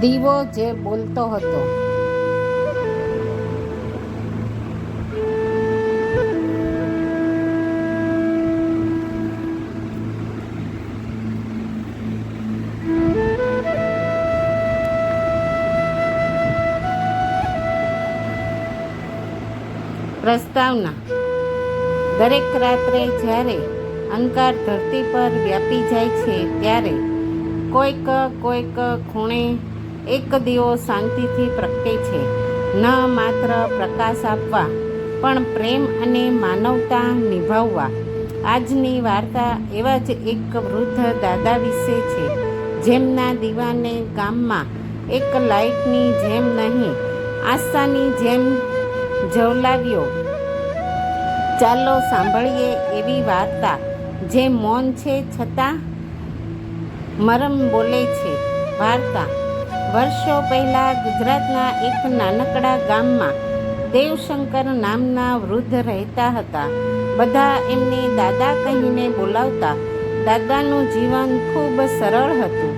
દીવો જે બોલતો હતો. પ્રસ્તાવના. દરેક રાત્રે જ્યારે અંધકાર ધરતી પર વ્યાપી જાય છે ત્યારે કોઈક ખૂણે એક દીવો શાંતિથી પ્રગટે છે, ન માત્ર પ્રકાશ આપવા પણ પ્રેમ અને માનવતા નિભાવવા. આજની વાર્તા એવા જ એક વૃદ્ધ દાદા વિશે છે, જેમના દીવાને ગામમાં એક લાઇટની જેમ નહીં, આશાની જેમ જવલાવ્યો. ચાલો સાંભળીએ એવી વાર્તા જે મૌન છે છતાં મરમ બોલે છે. વાર્તા. વર્ષો પહેલાં ગુજરાતના એક નાનકડા ગામમાં દેવશંકર નામના વૃદ્ધ રહેતા હતા. બધા એમને દાદા કહીને બોલાવતા. દાદાનું જીવન ખૂબ સરળ હતું.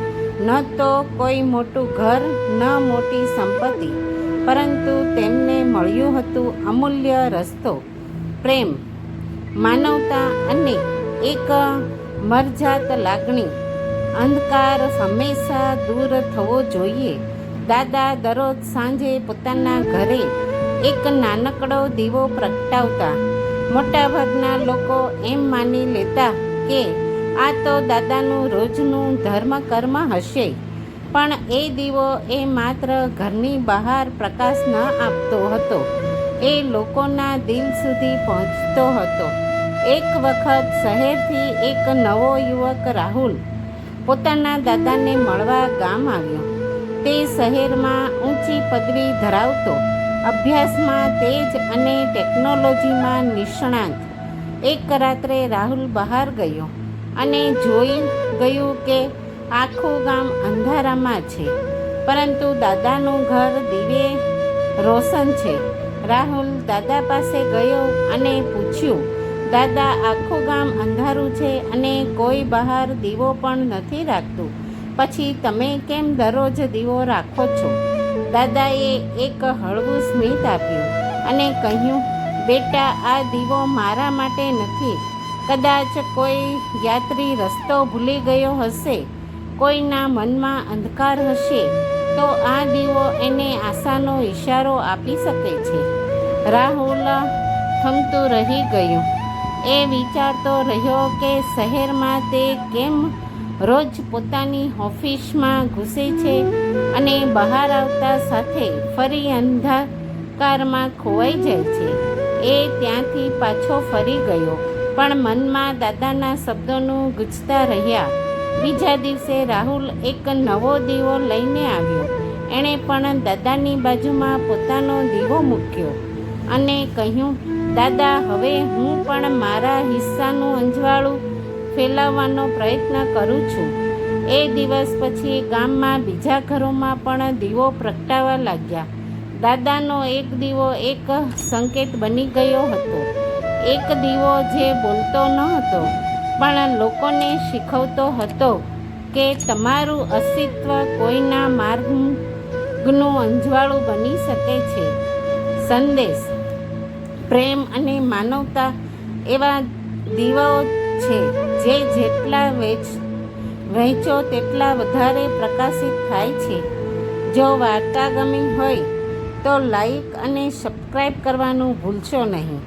ન તો કોઈ મોટું ઘર, ન મોટી સંપત્તિ, પરંતુ તેમને મળ્યું હતું અમૂલ્ય રસ્તો, પ્રેમ, માનવતા અને એક મરજાત લાગણી. અંધકાર હંમેશા દૂર થવો જોઈએ. દાદા દરરોજ સાંજે પોતાના ઘરે એક નાનકડો દીવો પ્રગટાવતા. મોટાભાગના લોકો એમ માની લેતા કે આ તો દાદાનું રોજનું ધર્મકર્મ હશે, પણ એ દીવો એ માત્ર ઘરની બહાર પ્રકાશ ન આપતો હતો, એ લોકોના દિલ સુધી પહોંચતો હતો. એક વખત શહેરથી એક નવો યુવક રાહુલ પોતાના દાદાને મળવા ગામ આવ્યો. તે શહેરમાં ઊંચી પદવી ધરાવતો, અભ્યાસમાં તેજ અને ટેકનોલોજીમાં નિષ્ણાત. એક રાત્રે રાહુલ બહાર ગયો અને જોઈ ગયું કે આખું ગામ અંધારામાં છે, પરંતુ દાદાનું ઘર દીવે રોશન છે. રાહુલ દાદા પાસે ગયો અને પૂછ્યું, દાદા, આખું ગામ અંધારું છે અને કોઈ બહાર દીવો પણ નથી રાખતું, પછી તમે કેમ દરરોજ દીવો રાખો છો? દાદાએ એક હળવું સ્મિત આપ્યું અને કહ્યું, બેટા, આ દીવો મારા માટે નથી. કદાચ કોઈ યાત્રી રસ્તો ભૂલી ગયો હશે, કોઈના મનમાં અંધકાર હશે, તો આ દીવો એને આશાનો ઈશારો આપી શકે છે. રાહુલ થમતું રહી ગયું. એ વિચારતો રહ્યો કે શહેરમાં તે કેમ રોજ પોતાની ઓફિસમાં ઘૂસે છે અને બહાર આવતા સાથે ફરી અંધકારમાં ખોવાઈ જાય છે. એ ત્યાંથી પાછો ફરી ગયો, પણ મનમાં દાદાના શબ્દોનું ગૂંજતા રહ્યા. બીજા દિવસે રાહુલ એક નવો દીવો લઈને આવ્યો. એણે પણ દાદાની બાજુમાં પોતાનો દીવો મૂક્યો અને કહ્યું, દાદા, હવે હું પણ મારા હિસ્સાનું અંજવાળું ફેલાવવાનો પ્રયત્ન કરું છું. એ દિવસ પછી ગામમાં બીજા ઘરોમાં પણ દીવો પ્રગટાવા લાગ્યા. દાદાનો એક દીવો એક સંકેત બની ગયો હતો. એક દીવો જે બોલતો ન હતો, પણ લોકોને શીખવતો હતો કે તમારું અસ્તિત્વ કોઈના માર્ગનું અંજવાળું બની શકે છે. સંદેશ. પ્રેમ અને માનવતા એવા દીવાઓ છે જે જેટલા વહેંચો તેટલા વધારે પ્રકાશિત થાય છે. જો વાર્તા ગમી હોય તો લાઈક અને સબસ્ક્રાઈબ કરવાનું ભૂલશો નહીં.